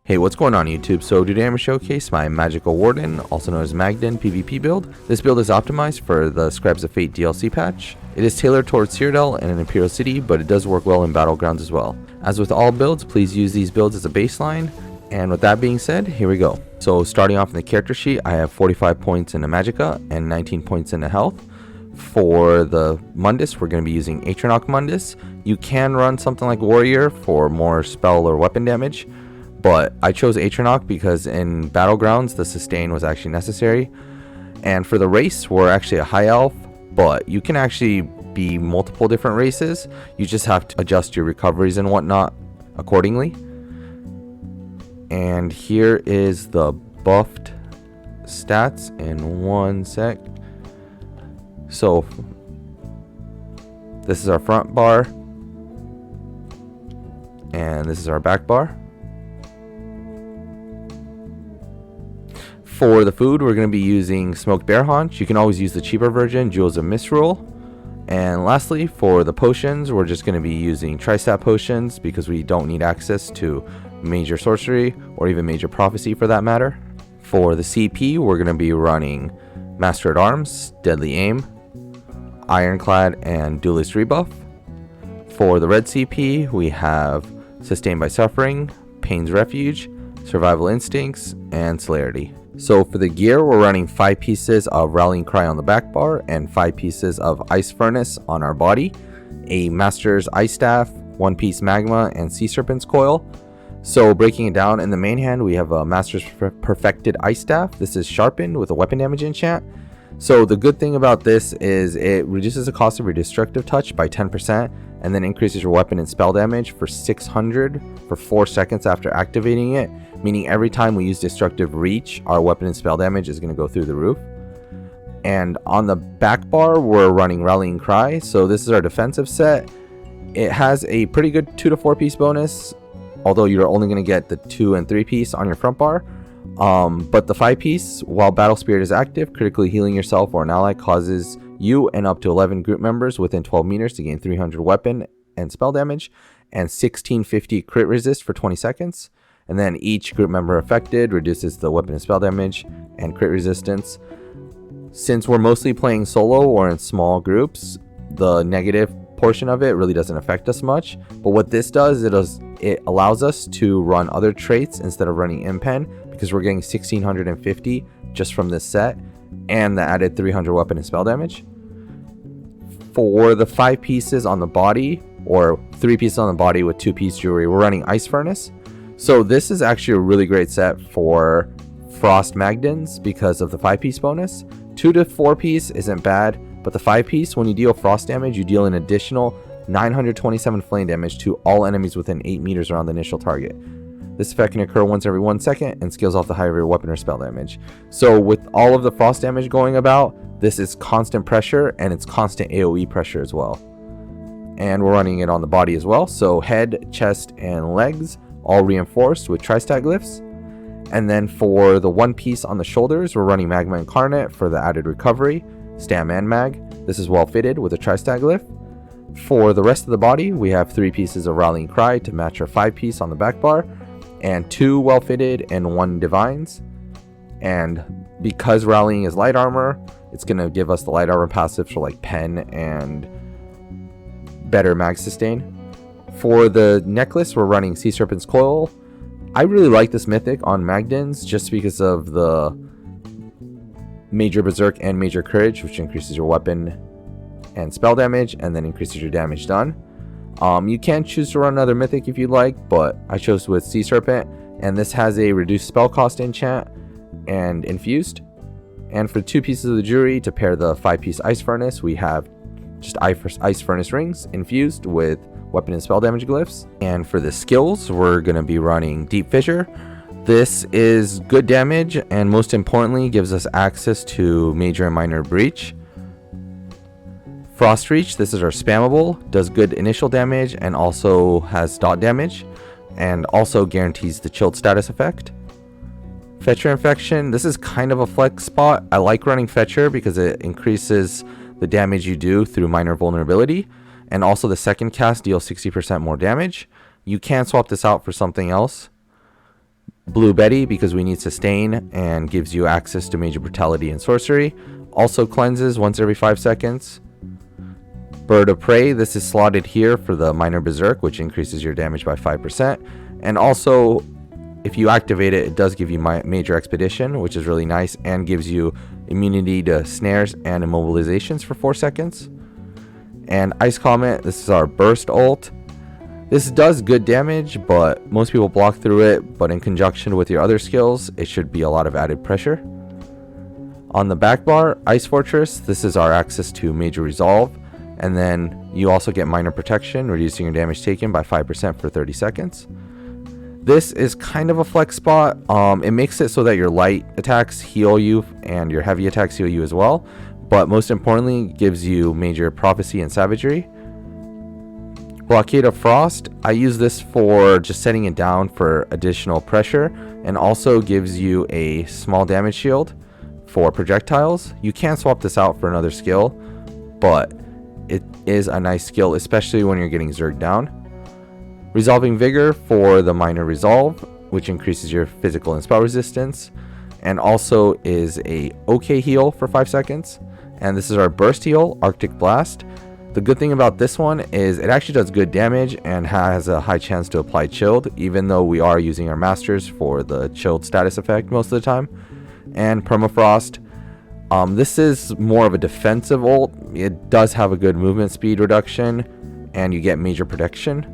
Hey, what's going on YouTube? So today I'm going to showcase my Magicka Warden, also known as Magden PvP build. This build is optimized for the Scribes of Fate DLC patch. It is tailored towards Cyrodiil and an Imperial City, but it does work well in Battlegrounds as well. As with all builds, please use these builds as a baseline. And with that being said, here we go. So starting off in the character sheet, I have 45 points in the Magicka and 19 points in the health. For the Mundus, we're going to be using Atronach Mundus. You can run something like Warrior for more spell or weapon damage, but I chose Atronach because in Battlegrounds the sustain was actually necessary. And for the race, we're actually a high elf, but you can actually be multiple different races. You just have to adjust your recoveries and whatnot accordingly. And here is the buffed stats in one sec. So this is our front bar and this is our back bar. For the food, we're going to be using smoked bear haunch. You can always use the cheaper version, Jewels of Misrule. And lastly, for the potions, we're just going to be using tri-stat potions because we don't need access to major sorcery or even major prophecy for that matter. For the CP, we're going to be running Master at Arms, Deadly Aim, Ironclad, and Duelist Rebuff. For the red CP, we have Sustained by Suffering, Pain's Refuge, Survival Instincts, and Celerity. So for the gear, we're running 5 pieces of Rallying Cry on the back bar and 5 pieces of Ice Furnace on our body, a Master's Ice Staff, 1 piece Magma, and Sea Serpent's Coil. So breaking it down, in the main hand we have a Master's Perfected Ice Staff. This is sharpened with a weapon damage enchant. So the good thing about this is it reduces the cost of your destructive touch by 10% and then increases your weapon and spell damage for 600 for 4 seconds after activating it, meaning every time we use destructive reach, our weapon and spell damage is going to go through the roof. And on the back bar, we're running Rallying Cry. So this is our defensive set. It has a pretty good 2 to 4 piece bonus, although you're only going to get the 2 and 3 piece on your front bar. But the 5 piece, while Battle Spirit is active, critically healing yourself or an ally causes you and up to 11 group members within 12 meters to gain 300 weapon and spell damage and 1650 crit resist for 20 seconds. And then each group member affected reduces the weapon and spell damage and crit resistance. Since we're mostly playing solo or in small groups, the negative portion of it really doesn't affect us much. But what this does, it allows us to run other traits instead of running Impen, because we're getting 1650 just from this set and the added 300 weapon and spell damage. For the 5 pieces on the body, or 3 pieces on the body with 2 piece jewelry, we're running Ice Furnace. So this is actually a really great set for Frost Magdens because of the 5 piece bonus. 2 to 4 piece isn't bad, but the 5 piece, when you deal frost damage, you deal an additional 927 flame damage to all enemies within 8 meters around the initial target. This effect can occur once every 1 second and scales off the height of your weapon or spell damage. So with all of the frost damage going about, this is constant pressure and it's constant AoE pressure as well. And we're running it on the body as well. So head, chest, and legs, all reinforced with tri-stat glyphs. And then for the 1 piece on the shoulders, we're running Magma Incarnate for the added recovery, Stam and Mag. This is well fitted with a tri-stat glyph. For the rest of the body, we have 3 pieces of Rallying Cry to match our 5 piece on the back bar, and 2 well fitted and 1 divines. And because Rallying is light armor, it's going to give us the light armor passive for like pen and better mag sustain. For the necklace, we're running Sea Serpent's Coil. I really like this mythic on Magdens just because of the Major Berserk and Major Courage, which increases your weapon and spell damage and then increases your damage done. You can choose to run another mythic if you'd like, but I chose with Sea Serpent, and this has a reduced spell cost enchant and infused. And for 2 pieces of the jewelry to pair the 5 piece Ice Furnace, we have just Ice Furnace rings infused with weapon and spell damage glyphs. And for the skills, we're going to be running Deep Fissure. This is good damage and most importantly gives us access to Major and Minor Breach. Frost Reach, this is our spammable, does good initial damage and also has dot damage, and also guarantees the chilled status effect. Fetcher Infection, this is kind of a flex spot. I like running Fetcher because it increases the damage you do through minor vulnerability, and also the second cast deals 60% more damage. You can swap this out for something else, Blue Betty because we need sustain and gives you access to major brutality and sorcery. Also cleanses once every 5 seconds. Bird of Prey, this is slotted here for the minor berserk, which increases your damage by 5%. And also, if you activate it, it does give you major expedition, which is really nice, and gives you immunity to snares and immobilizations for 4 seconds. And Ice Comet, this is our burst ult. This does good damage, but most people block through it, but in conjunction with your other skills, it should be a lot of added pressure. On the back bar, Ice Fortress, this is our access to major resolve, and then you also get minor protection, reducing your damage taken by 5% for 30 seconds. This is kind of a flex spot. It makes it so that your light attacks heal you and your heavy attacks heal you as well, but most importantly gives you major prophecy and savagery. Blockade of Frost, I use this for just setting it down for additional pressure, and also gives you a small damage shield for projectiles. You can swap this out for another skill, but it is a nice skill, especially when you're getting zerged down. Resolving Vigor for the minor resolve, which increases your physical and spell resistance, and also is a OK heal for 5 seconds. And this is our burst heal, Arctic Blast. The good thing about this one is it actually does good damage and has a high chance to apply chilled, even though we are using our masters for the chilled status effect most of the time. And Permafrost, this is more of a defensive ult. It does have a good movement speed reduction, and you get major protection.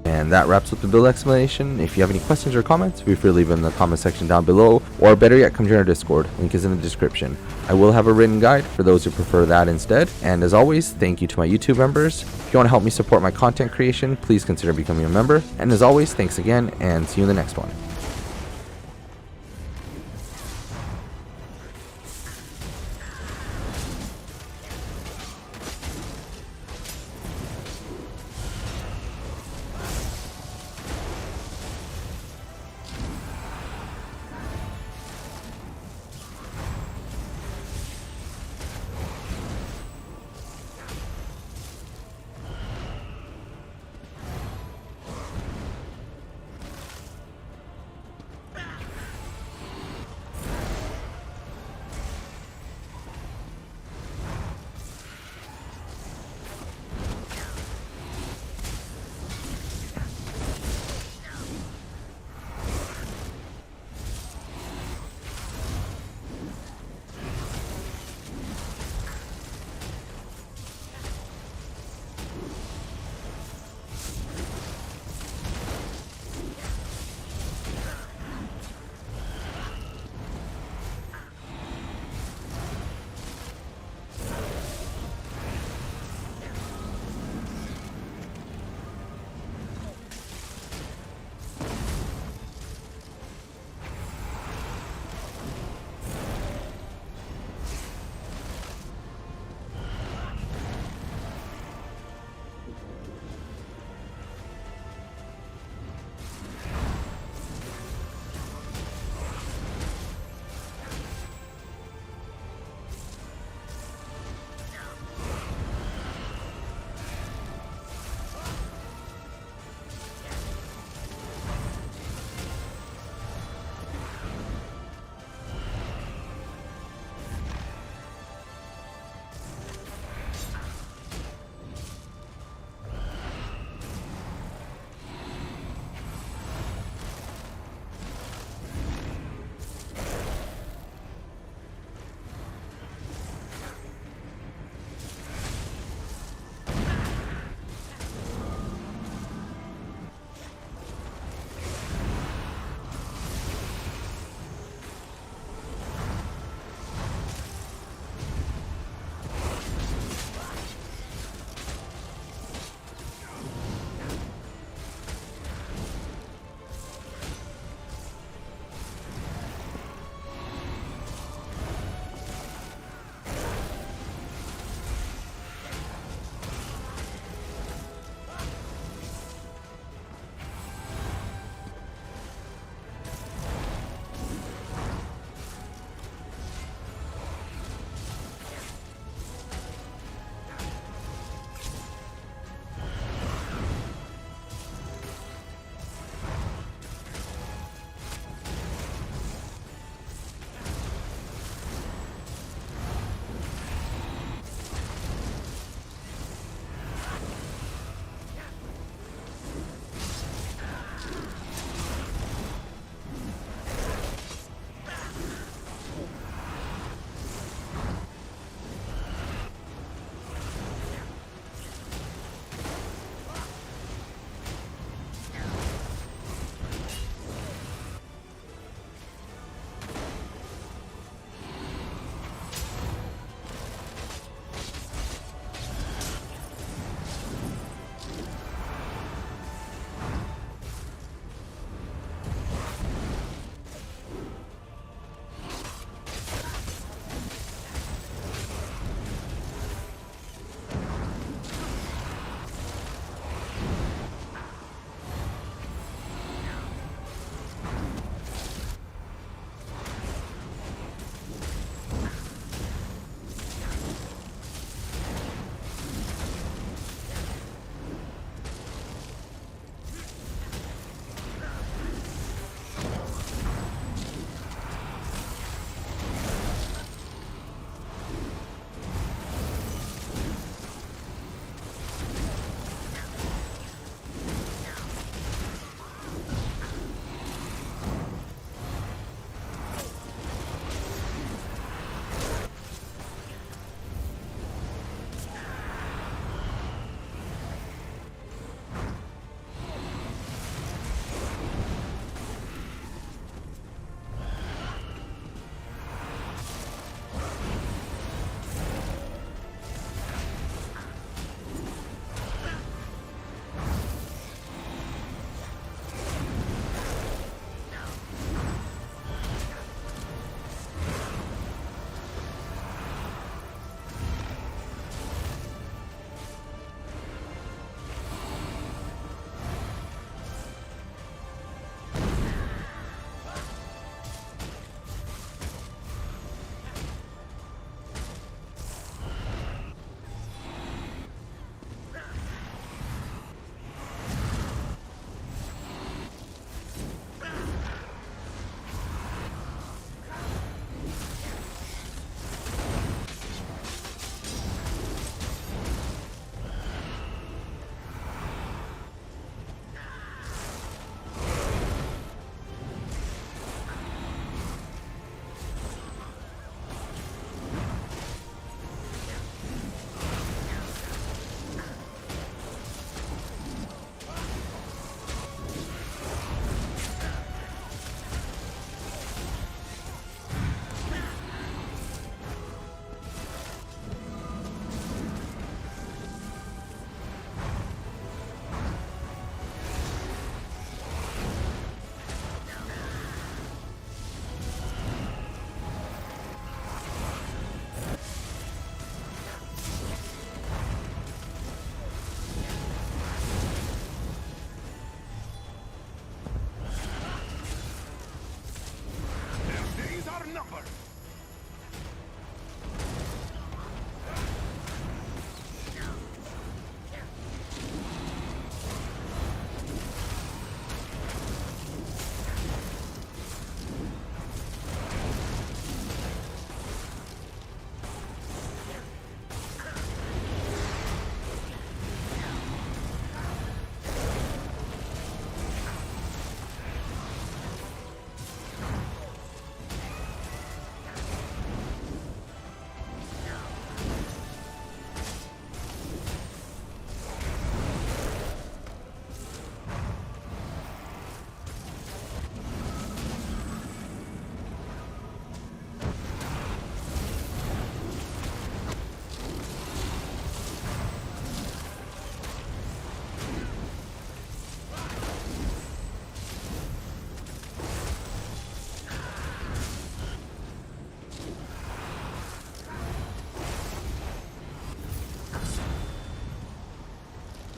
And that wraps up the build explanation. If you have any questions or comments, feel free to leave them in the comment section down below, or better yet, come join our Discord. Link is in the description. I will have a written guide for those who prefer that instead. And as always, thank you to my YouTube members. If you want to help me support my content creation, please consider becoming a member. And as always, thanks again, and see you in the next one.